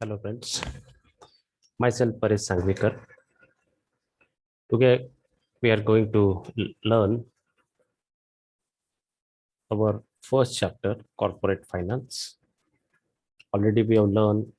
Hello friends, myself Paresh Sangvikar. Today we are going to learn our first chapter, corporate finance. Already we have learned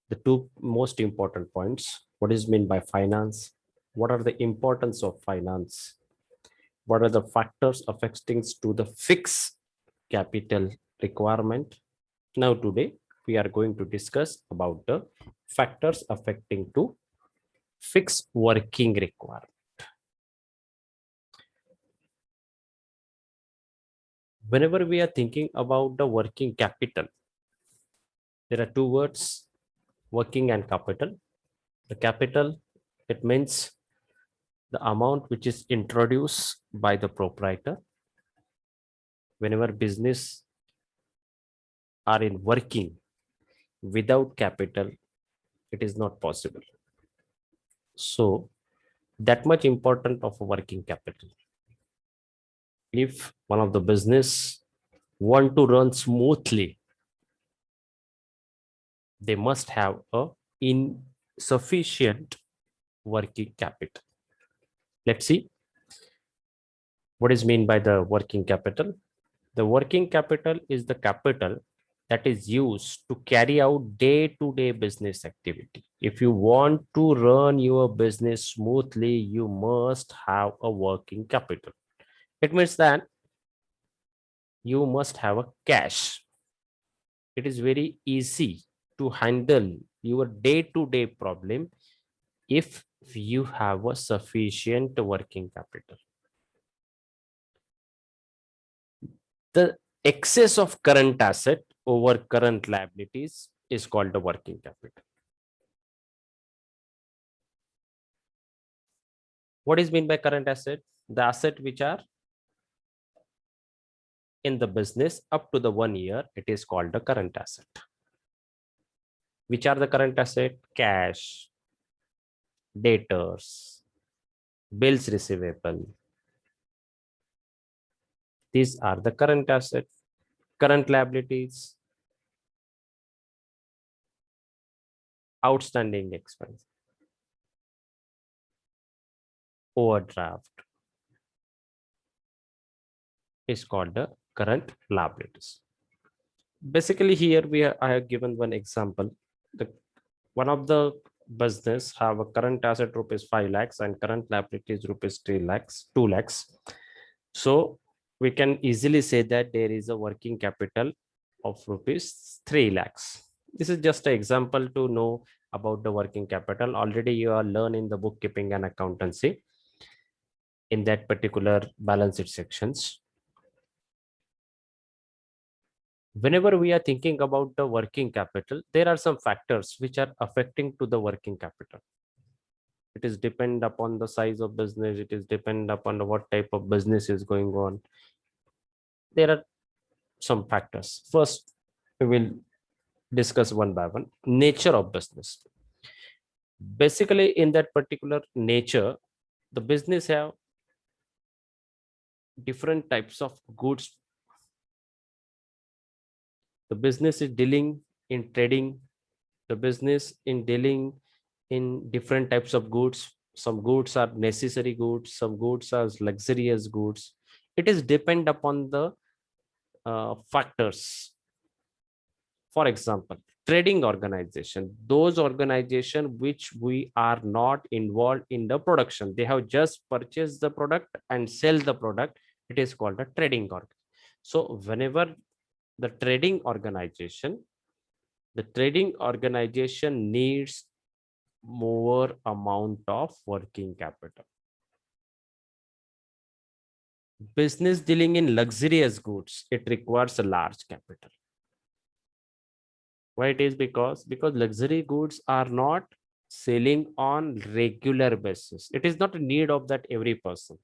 the two most important points. What is meant by finance? What are the importance of finance? What are the factors affecting to the fixed capital requirement? Now today we are going to discuss about the factors affecting to fixed working requirement. Whenever we are thinking about the working capital, there are two words, working and capital. The capital, it means the amount which is introduced by the proprietor. Whenever business are in working without capital, it is not possible. So that much important of a working capital. If one of the business want to run smoothly, they must have a insufficient working capital. Let's see what is meant by the working capital. The working capital is the capital that is used to carry out day-to-day business activity. If you want to run your business smoothly, you must have a working capital. It means that you must have a cash. It is very easy to handle your day-to-day problem if you have a sufficient working capital. The excess of current asset over current liabilities is called the working capital. What is meant by current asset? The asset which are in the business up to the 1 year, it is called the current asset. Which are the current asset? Cash, debtors, bills receivable. These are the current asset. Current liabilities, outstanding expense, overdraft is called the current liabilities. Basically here I have given one example. One of the business have a current asset rupees 5 lakhs and current liabilities rupees 3 lakhs, 2 lakhs. So we can easily say that there is a working capital of rupees 3 lakhs. This is just an example to know about the working capital. Already you are learning the bookkeeping and accountancy in that particular balance sheet sections. Whenever we are thinking about the working capital, there are some factors which are affecting to the working capital. It is depend upon the size of business. It is depend upon what type of business is going on. There are some factors. First, we will discuss one by one. Nature of business. Basically, in that particular nature, the business have different types of goods. The business is dealing in trading. The business in dealing in different types of goods. Some goods are necessary goods, some goods are luxurious goods. It is depend upon the factors. For example, trading organization, those organization which we are not involved in the production, they have just purchased the product and sell the product, it is called a trading org. So whenever the trading organization needs more amount of working capital. Business dealing in luxurious goods, it requires a large capital. Why it is? Because luxury goods are not selling on regular basis. It is not a need of that every person.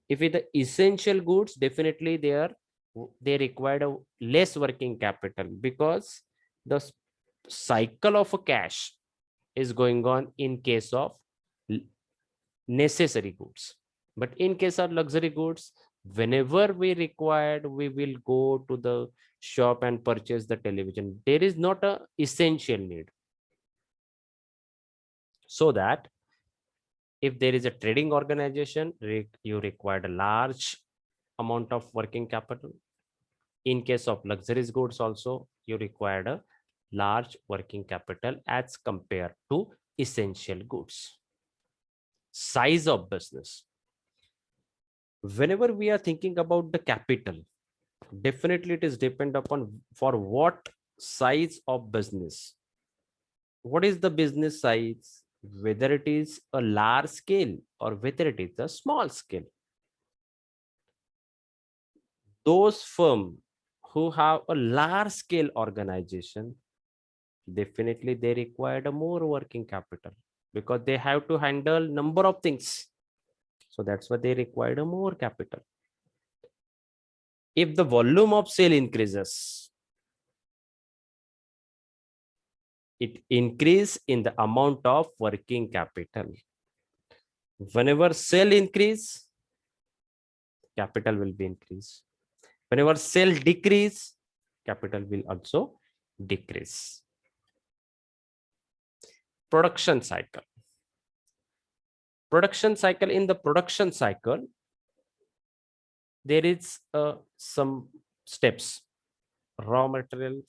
If it the essential goods, definitely they require a less working capital, because the cycle of a cash is going on in case of necessary goods. But in case of luxury goods, Whenever we required, we will go to the shop and purchase the television. There is not a essential need. So that if there is a trading organization, you required a large amount of working capital. In case of luxurious goods also, you required a large working capital as compared to essential goods. Size of business. Whenever we are thinking about the capital, definitely it is depend upon for what size of business. What is the business size? Whether it is a large scale or whether it is a small scale. Those firms who have a large scale organization, definitely they required a more working capital because they have to handle number of things. So that's why they required a more capital. If the volume of sale increases, it increase in the amount of working capital. Whenever sale increase, capital will be increased. Whenever sale decrease, capital will also decrease. Production cycle. Production cycle. In the production cycle, there is some steps. Raw material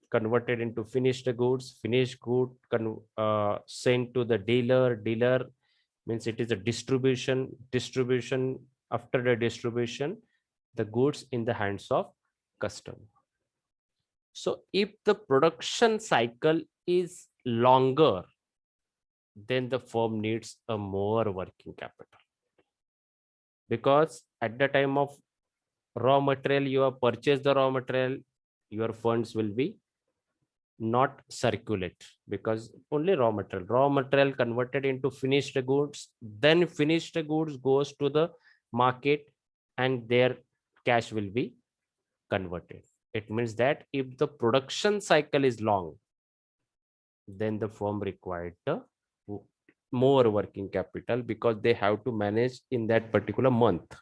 converted into finished goods, finished good sent to the dealer means it is a distribution. After the distribution, the goods in the hands of customer. So if the production cycle is longer, then the firm needs a more working capital, because at the time of raw material, you have purchased the raw material, your funds will be not circulate, because only raw material converted into finished goods, then finished goods goes to the market and their cash will be converted. It means that if the production cycle is long, then the firm required the more working capital, because they have to manage in that particular month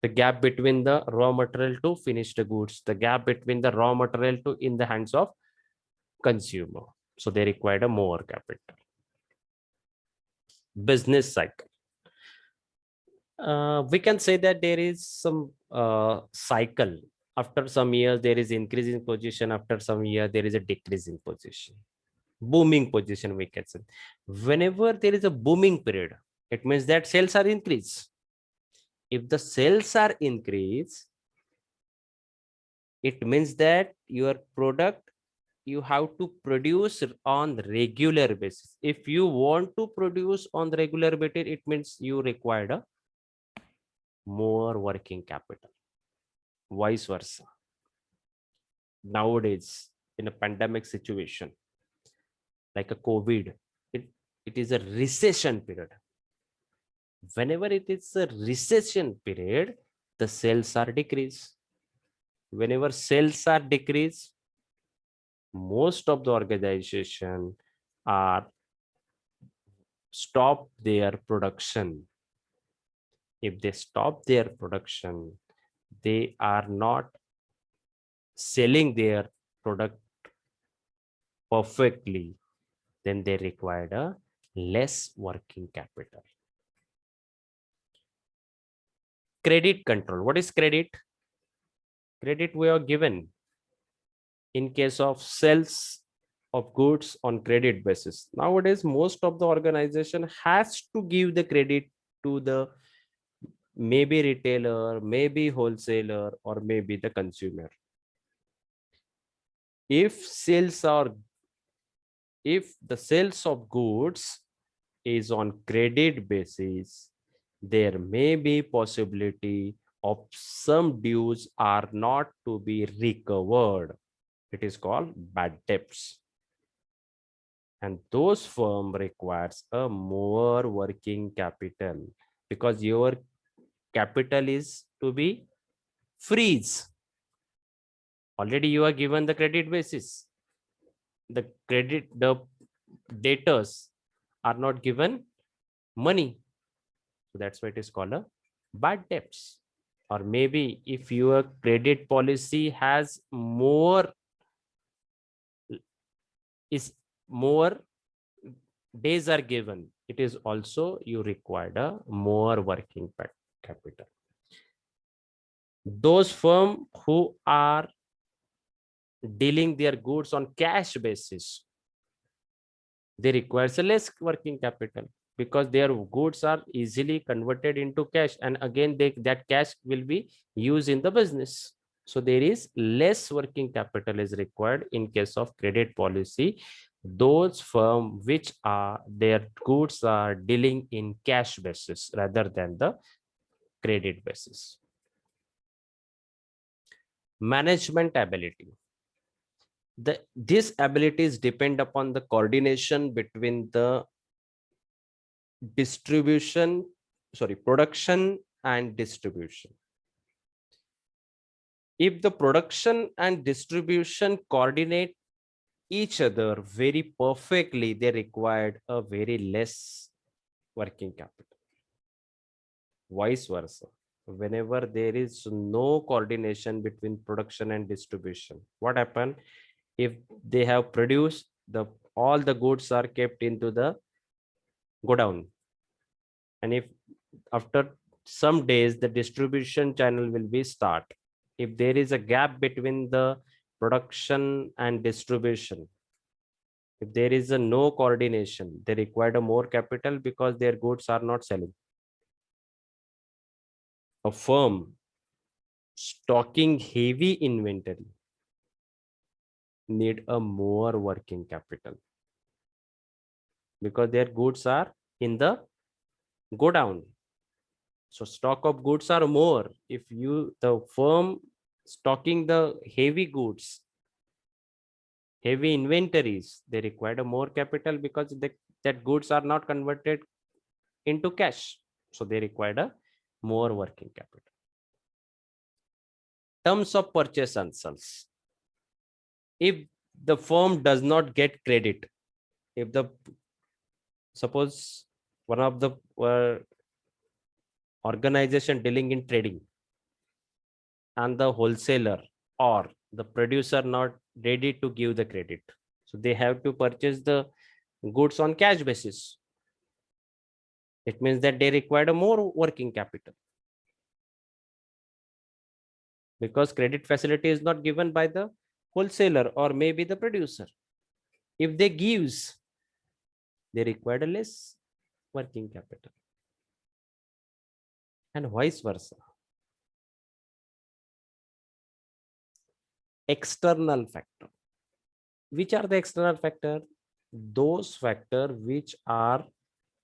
the gap between the raw material to finished goods, the gap between the raw material to in the hands of consumer. So they required a more capital. Business cycle. We can say that there is some cycle. After some years, there is increasing position. After some year, there is a decreasing position. Booming position, we can say. Whenever there is a booming period, it means that sales are increased. If the sales are increased, it means that your product you have to produce on regular basis. If you want to produce on the regular basis, it means you require a more working capital. Vice versa. Nowadays, in a pandemic situation, like a COVID, it is a recession period. Whenever it is a recession period, the sales are decreased. Whenever sales are decreased, most of the organization are stop their production. If they stop their production, they are not selling their product perfectly, then they require a less working capital. Credit control. What is credit? Credit we are given in case of sales of goods on credit basis. Nowadays, most of the organization has to give the credit to the maybe retailer, maybe wholesaler, or maybe the consumer. If the sales of goods is on credit basis, there may be possibility of some dues are not to be recovered. It is called bad debts. And those firm requires a more working capital, because your capital is to be freeze. Already you are given the credit basis. The debtors are not given money. So that's why it is called a bad debts, or maybe if your credit policy has more is more days are given, it is also you required a more working capital. Those firm who are dealing their goods on cash basis, they requires a less working capital because their goods are easily converted into cash, and again that cash will be used in the business. So there is less working capital is required in case of credit policy. Those firm which are their goods are dealing in cash basis rather than the credit basis. Management ability. These abilities depend upon the coordination between the production and distribution. If the production and distribution coordinate each other very perfectly, they required a very less working capital. Vice versa, whenever there is no coordination between production and distribution, what happen? If they have produced all the goods are kept into the godown, and if after some days the distribution channel will be start, if there is a gap between the production and distribution, if there is a no coordination, they require a more capital because their goods are not selling. A firm stocking heavy inventory need a more working capital because their goods are in the godown. So stock of goods are more. If the firm stocking the heavy goods, heavy inventories, they require a more capital because that goods are not converted into cash. So they require a more working capital. Terms of purchase and sales. If the firm does not get credit, if suppose one of the organization dealing in trading and the wholesaler or the producer not ready to give the credit, so they have to purchase the goods on cash basis. It means that they require a more working capital because credit facility is not given by the wholesaler or maybe the producer. If they gives, they require a less working capital, and vice versa. External factor. Which are the external factor? Those factor which are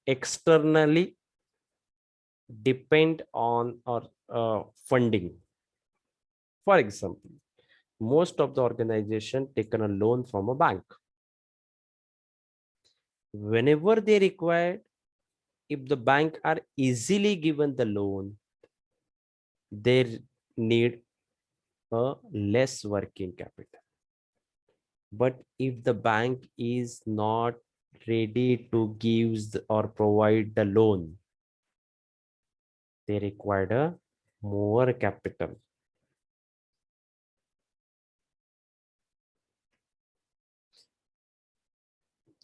externally depend on or funding. For example, most of the organization taken a loan from a bank. Whenever they require, if the bank are easily given the loan, they need a less working capital. But if the bank is not ready to give or provide the loan, they require a more capital.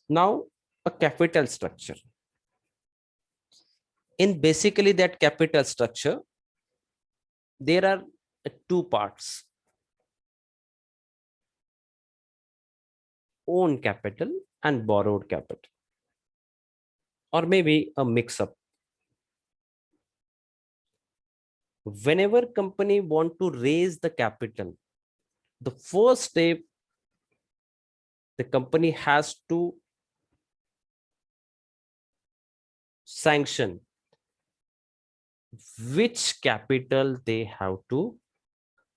Now, a capital structure. In basically that capital structure, there are two parts: own capital and borrowed capital, or maybe a mix-up. Whenever company want to raise the capital, the first step, the company has to sanction which capital they have to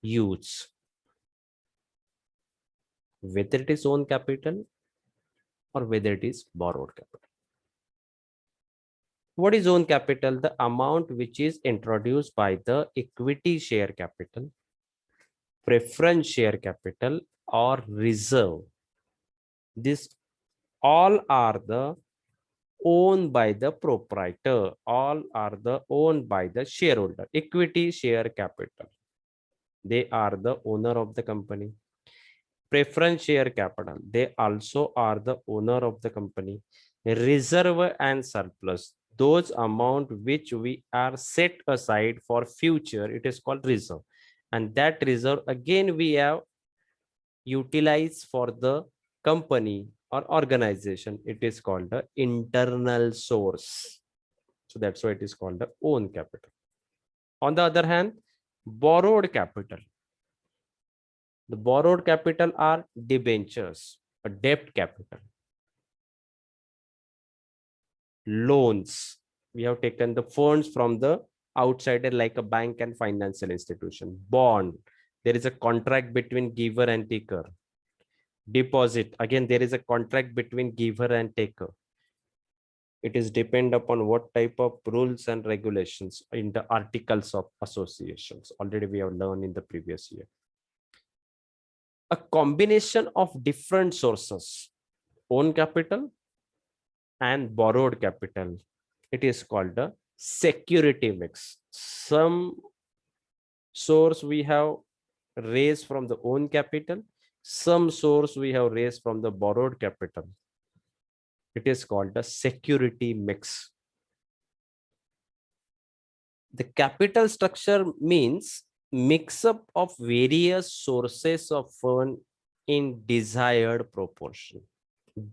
use, whether it is own capital or whether it is borrowed capital. What is own capital? The amount which is introduced by the equity share capital, preference share capital, or reserve. These all are the owned by the proprietor. All are the owned by the shareholder. Equity share capital. They are the owner of the company. Preference share capital. They also are the owner of the company. Reserve and surplus. Those amount which we are set aside for future, it is called reserve. And that reserve again we have utilized for the company or organization. It is called the internal source. So that's why it is called the own capital. On the other hand, borrowed capital. The borrowed capital are debentures, a debt capital, loans. We have taken the funds from the outsider like a bank and financial institution. Bond. There is a contract between giver and taker. Deposit. Again, there is a contract between giver and taker. It is depend upon what type of rules and regulations in the articles of associations. Already we have learned in the previous year. A combination of different sources, own capital and borrowed capital. It is called a security mix. Some source we have raised from the own capital, some source we have raised from the borrowed capital. It is called a security mix. The capital structure means mix up of various sources of fund in desired proportion.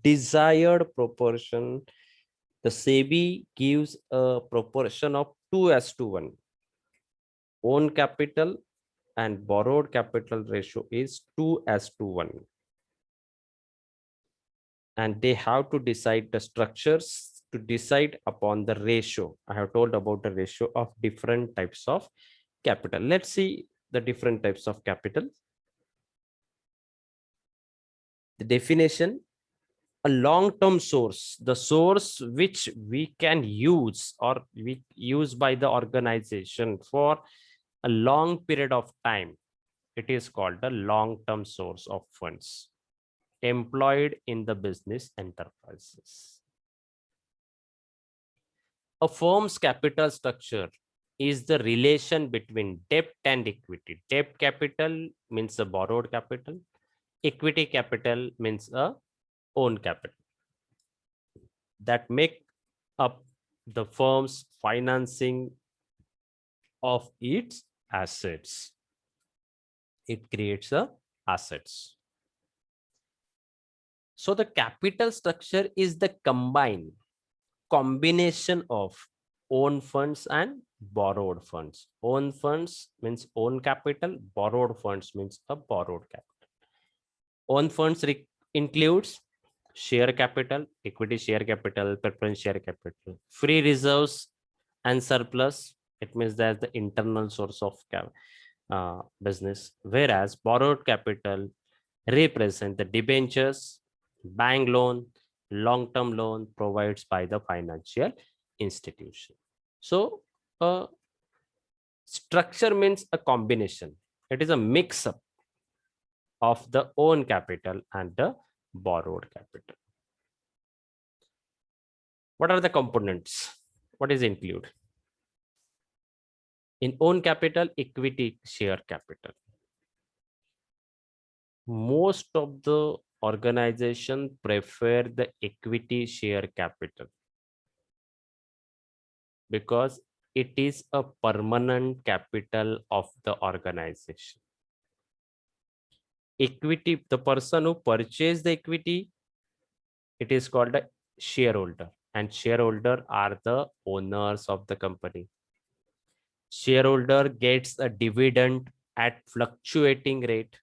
Desired proportion, the SEBI gives a proportion of 2:1. Own capital and borrowed capital ratio is 2:1. And they have to decide the structures to decide upon the ratio. I have told about the ratio of different types of capital. Let's see the different types of capital. The definition, a long-term source, the source which we can use or we use by the organization for a long period of time. It is called a long-term source of funds employed in the business enterprises. A firm's capital structure is the relation between debt and equity. Debt capital means a borrowed capital. Equity capital means a own capital. That make up the firm's financing of its assets. It creates a assets. So the capital structure is the combination of own funds and borrowed funds. Own funds means own capital, borrowed funds means a borrowed capital. Own funds includes share capital, equity share capital, preference share capital, free reserves and surplus. It means that's the internal source of business. Whereas borrowed capital represent the debentures, bank loan, long-term loan provides by the financial institution. So structure means a combination. It is a mix-up of the own capital and the borrowed capital. What are the components? What is included? In own capital, equity share capital. Most of the organization prefer the equity share capital because it is a permanent capital of the organization. Equity, the person who purchased the equity, it is called a shareholder, and shareholder are the owners of the company. Shareholder gets a dividend at fluctuating rate.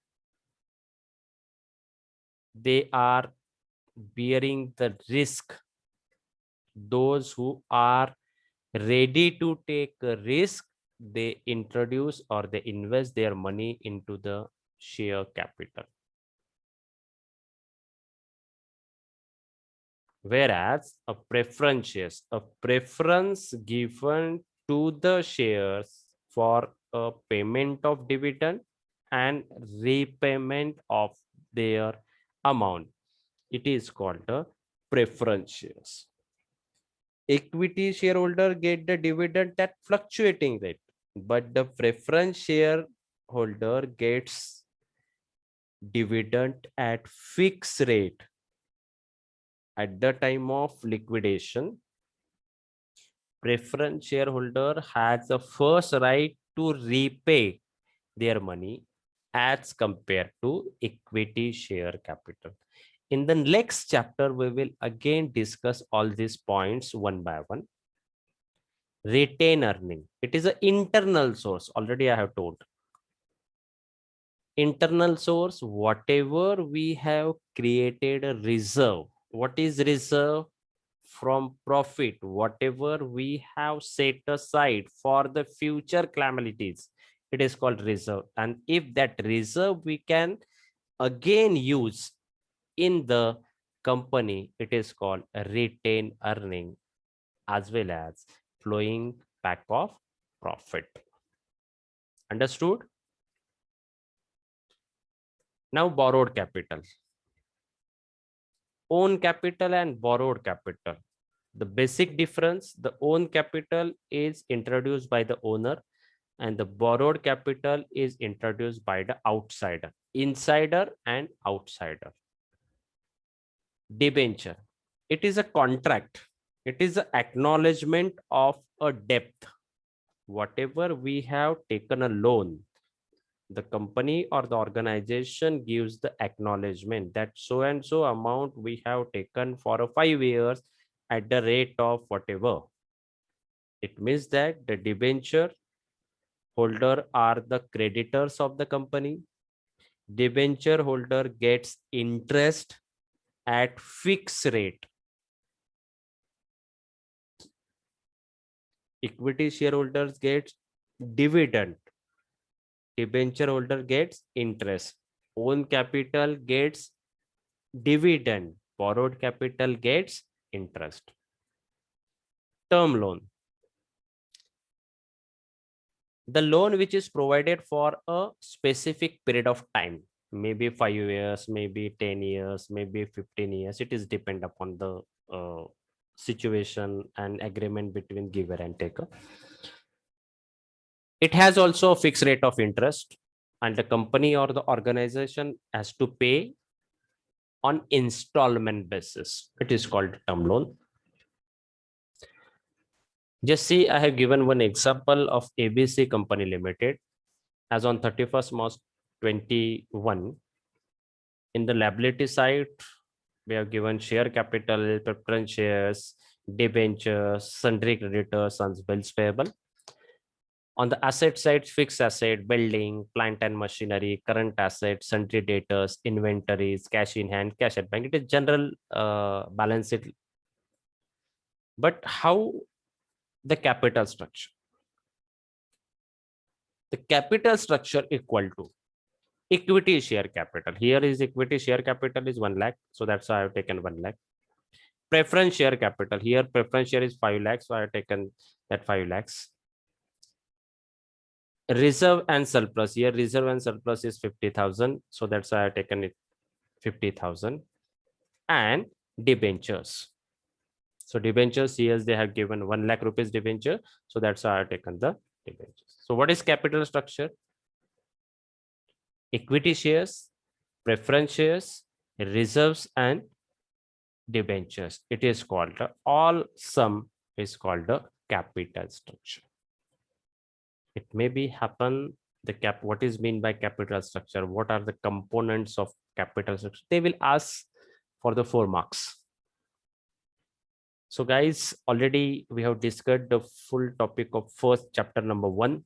They are bearing the risk. Those who are ready to take a risk, they introduce or they invest their money into the share capital. Whereas a preference shares, a preference given to the shares for a payment of dividend and repayment of their amount. It is called a preference shares. equity shareholder get the dividend at fluctuating rate, but the preference shareholder gets dividend at fixed rate at the time of liquidation. Preference shareholder has the first right to repay their money as compared to equity share capital. In the next chapter, we will again discuss all these points one by one. Retain earning. It is an internal source. Already I have told. Internal source, whatever we have created a reserve. What is reserve? From profit, whatever we have set aside for the future calamities, it is called reserve. And if that reserve we can again use in the company, it is called a retained earning, as well as flowing back of profit. Understood? Now borrowed capital. Own capital and borrowed capital. The basic difference, the own capital is introduced by the owner and the borrowed capital is introduced by the outsider, insider and outsider. Debenture. It is a contract. It is an acknowledgement of a debt. Whatever we have taken a loan, the company or the organization gives the acknowledgement that so and so amount we have taken for 5 years at the rate of whatever. It means that the debenture holder are the creditors of the company. Debenture holder gets interest at fixed rate. Equity shareholders gets dividend. Debenture holder gets interest. Own capital gets dividend. Borrowed capital gets interest. Term loan. The loan which is provided for a specific period of time, maybe 5 years, maybe 10 years, maybe 15 years. It is depend upon the situation and agreement between giver and taker. It has also a fixed rate of interest, and the company or the organization has to pay on installment basis. It is called term loan. Just see, I have given one example of ABC Company Limited. As on 31st March 21, in the liability side, we have given share capital, preference shares, debentures, sundry creditors, and bills payable. On the asset side, fixed asset, building, plant and machinery, current assets, sundry debtors, inventories, cash in hand, cash at bank. It is general balance sheet. But how the capital structure? The capital structure equal to equity share capital. Here is equity share capital is 1 lakh. So that's why I have taken 1 lakh. Preference share capital. Here preference share is 5 lakhs. So I have taken that 5 lakhs. Reserve and surplus. Here reserve and surplus is 50,000. So that's why I have taken it 50,000. And debentures. So debentures, here they have given 1 lakh rupees debenture. So that's why I have taken the debentures. So what is capital structure? Equity shares, preference shares, reserves, and debentures. It is called all sum is called the capital structure. It may be happen the cap. What is mean by capital structure? What are the components of capital structure? They will ask for the 4 marks. So guys, already we have discussed the full topic of first chapter number 1,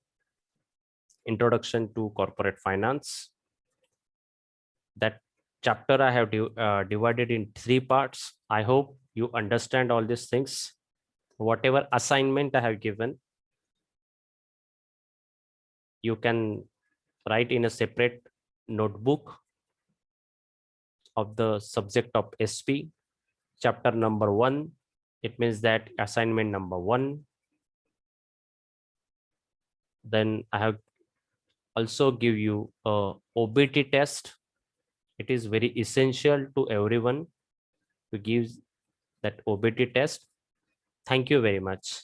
introduction to corporate finance. That chapter I have divided in 3 parts. I hope you understand all these things. Whatever assignment I have given, you can write in a separate notebook of the subject of SP. Chapter number 1, it means that assignment number 1. Then I have also give you a OBT test. It is very essential to everyone to give that OBT test. Thank you very much.